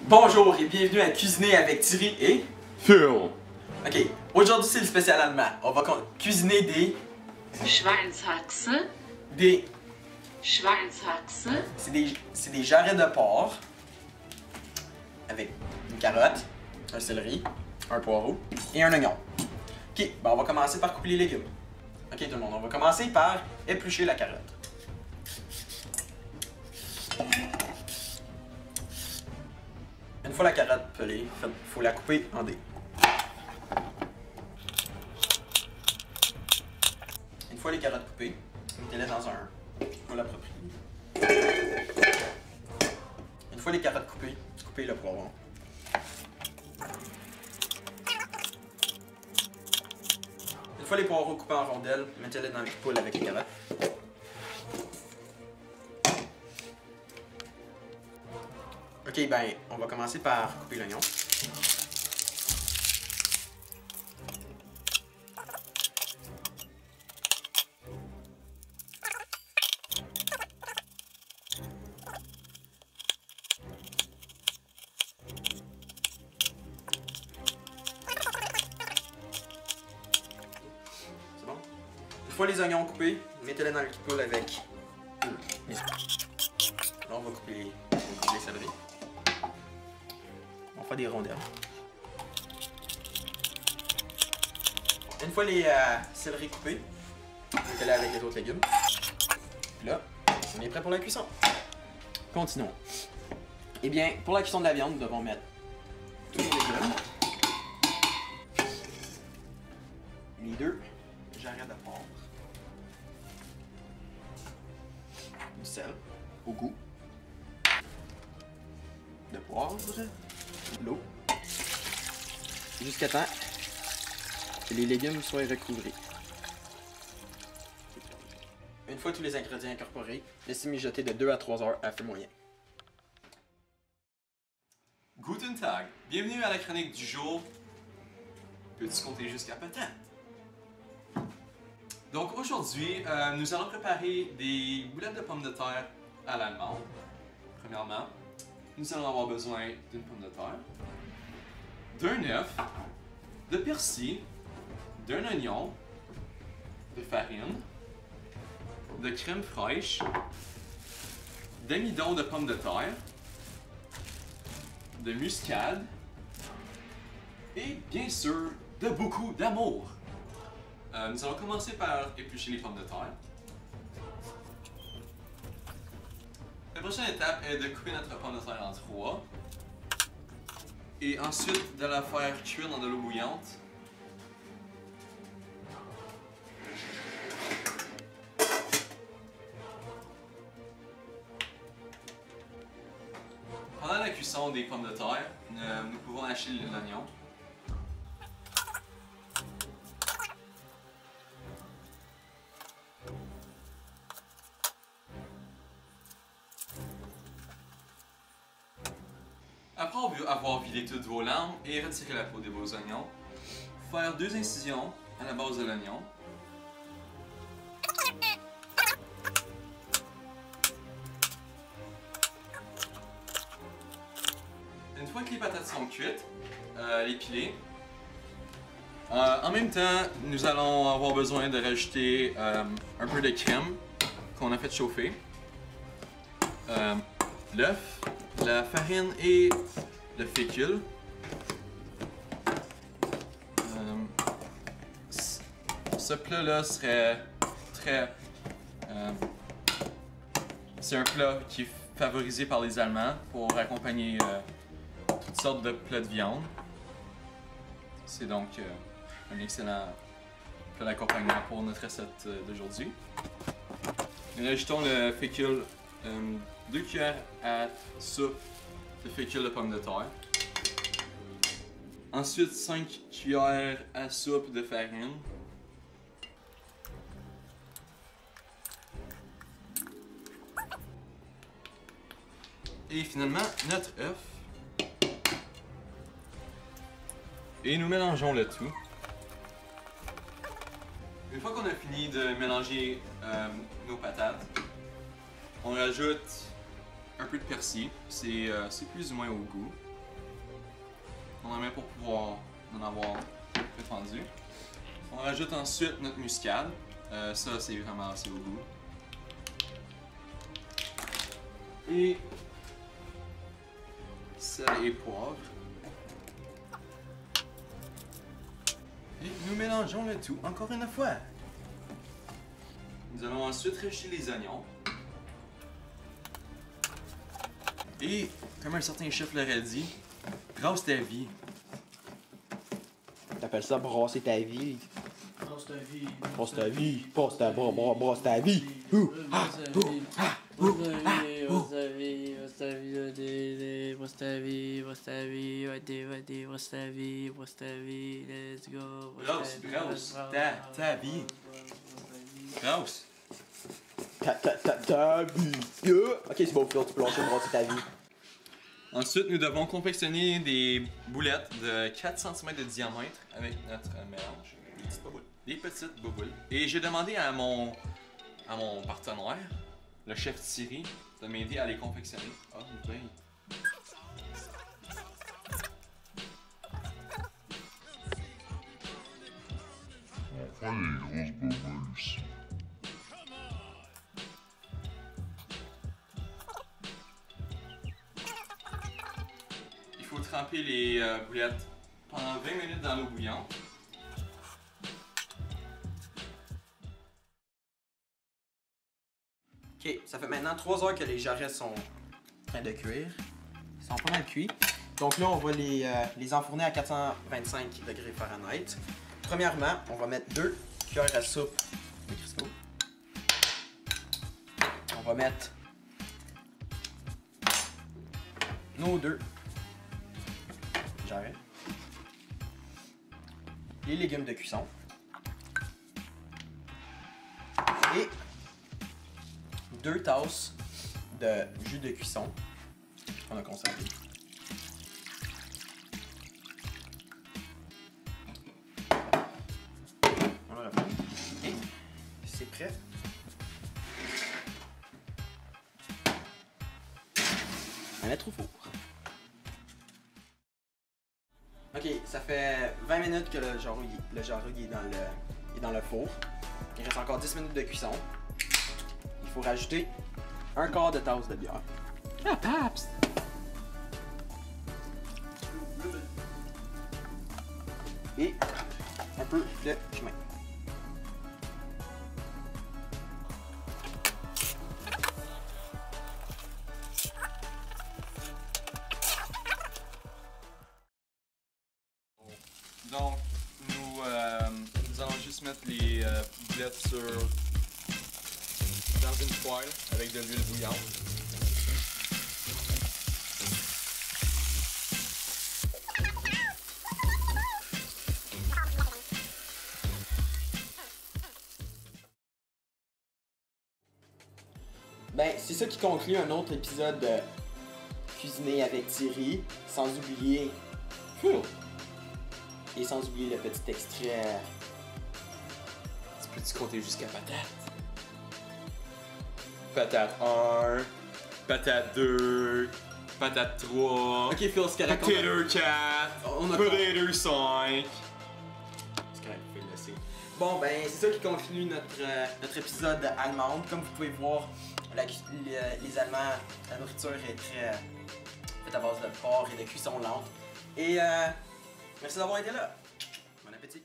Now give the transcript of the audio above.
Bonjour et bienvenue à Cuisiner avec Thierry et Phil. Ok, aujourd'hui c'est le spécial allemand. On va cuisiner Schweinshaxe. des... Schweinshaxe. C'est des jarrets de porc avec une carotte, un céleri, un poireau et un oignon. Ok, ben on va commencer par couper les légumes. Ok tout le monde, on va commencer par éplucher la carotte. Une fois la carotte pelée, il faut la couper en dés. Une fois les carottes coupées, mettez-les dans un moule approprié. Une fois les carottes coupées, coupez le poivron. Une fois les poireaux coupés en rondelles, mettez-les dans le poêle avec les carottes. Ok, ben, on va commencer par couper l'oignon. C'est bon? Une fois les oignons coupés, mettez-les dans le poêle avec les oignons. Là, on va couper les céleris. On fait des rondelles. Une fois les céleris coupés, mettez-les avec les autres légumes. Puis là, on est prêt pour la cuisson. Continuons. Eh bien, pour la cuisson de la viande, nous devons mettre tous les légumes, les deux jarrets de porc, du sel au goût, de poivre, de l'eau, jusqu'à temps que les légumes soient recouvrés. Une fois tous les ingrédients incorporés, laissez mijoter de 2 à 3 heures à feu moyen. Guten Tag. Bienvenue à la chronique du jour. Peux-tu compter jusqu'à peut-être? Donc aujourd'hui, nous allons préparer des boulettes de pommes de terre à l'allemande. Premièrement, nous allons avoir besoin d'une pomme de terre, d'un œuf, de persil, d'un oignon, de farine, de crème fraîche, d'amidon de pommes de terre, de muscade et bien sûr de beaucoup d'amour. Nous allons commencer par éplucher les pommes de terre. La prochaine étape est de couper notre pomme de terre en 3 et ensuite de la faire cuire dans de l'eau bouillante. Pendant la cuisson des pommes de terre, nous pouvons hacher l'oignon. Après avoir vidé toutes vos lames et retiré la peau de vos oignons, faire 2 incisions à la base de l'oignon. Une fois que les patates sont cuites, les piler. En même temps, nous allons avoir besoin de rajouter un peu de crème qu'on a fait chauffer, l'œuf, la farine et le fécule. Ce plat-là serait très... c'est un plat qui est favorisé par les Allemands pour accompagner toutes sortes de plats de viande. C'est donc un excellent plat d'accompagnement pour notre recette d'aujourd'hui. Nous ajoutons le fécule, 2 cuillères à soupe de fécule de pommes de terre. Ensuite 5 cuillères à soupe de farine. Et finalement notre œuf. Et nous mélangeons le tout. Une fois qu'on a fini de mélanger nos patates, on rajoute un peu de persil. C'est plus ou moins au goût. On en met pour pouvoir en avoir prétendu. On rajoute ensuite notre muscade. Ça, c'est vraiment assez au goût. Et sel et poivre. Et nous mélangeons le tout encore une fois. Nous allons ensuite rajouter les oignons. Et, comme un certain chef l'aurait dit, brasse ta vie. T'appelles ça brasser ta vie? Brosse ta vie. Brosse ta vie. Brosse ta vie. Ouh, ah, ouh, ah, ouh, ah, ouh. Brosse ta vie, brosse ta vie, brosse ta vie, brosse ta vie, brosse ta vie, brosse ta vie, let's go. Brosse Ta vie. Grosse! Ta vie. Ok, c'est bon, Phil, tu peux lancer brasser ta vie. Ensuite, nous devons confectionner des boulettes de 4 cm de diamètre avec notre mélange. Des petites bouboules. Des petites bouboules. Et j'ai demandé à mon partenaire, le chef Thierry, de m'aider à les confectionner. Ah, une paye. Enfin les grosses bobos ici. Il faut tremper les boulettes pendant 20 minutes dans l'eau bouillante. Ok, ça fait maintenant 3 heures que les jarrets sont en train de cuire. Ils sont pas mal cuits. Donc là, on va les enfourner à 425 degrés Fahrenheit. Premièrement, on va mettre 2 cuillères à soupe de Crisco. On va mettre nos 2 jarrets. Les légumes de cuisson. Et 2 tasses de jus de cuisson qu'on a conservé. On le remet. Et c'est prêt. À mettre au four. Ok, ça fait 20 minutes que le jarreau est dans le four. Il reste encore 10 minutes de cuisson. Il faut rajouter un quart de tasse de bière. Ah, Paps! Et un peu de chemin. Donc, nous allons juste mettre les boulettes dans une poêle avec de l'huile bouillante. Ben, c'est ça qui conclut un autre épisode de Cuisiner avec Thierry, sans oublier... Et sans oublier le petit extrait... Tu peux-tu compter jusqu'à patate? Patate 1, patate 2, patate 3, Ok, Phil, c'est correct. potato 4, On a... potato 5. C'est correct, vous pouvez le laisser. Bon, ben, c'est ça qui conclut notre épisode allemande. Comme vous pouvez voir, les Allemands, la nourriture est très faite à base de porc et de cuisson lente. Et merci d'avoir été là. Bon appétit.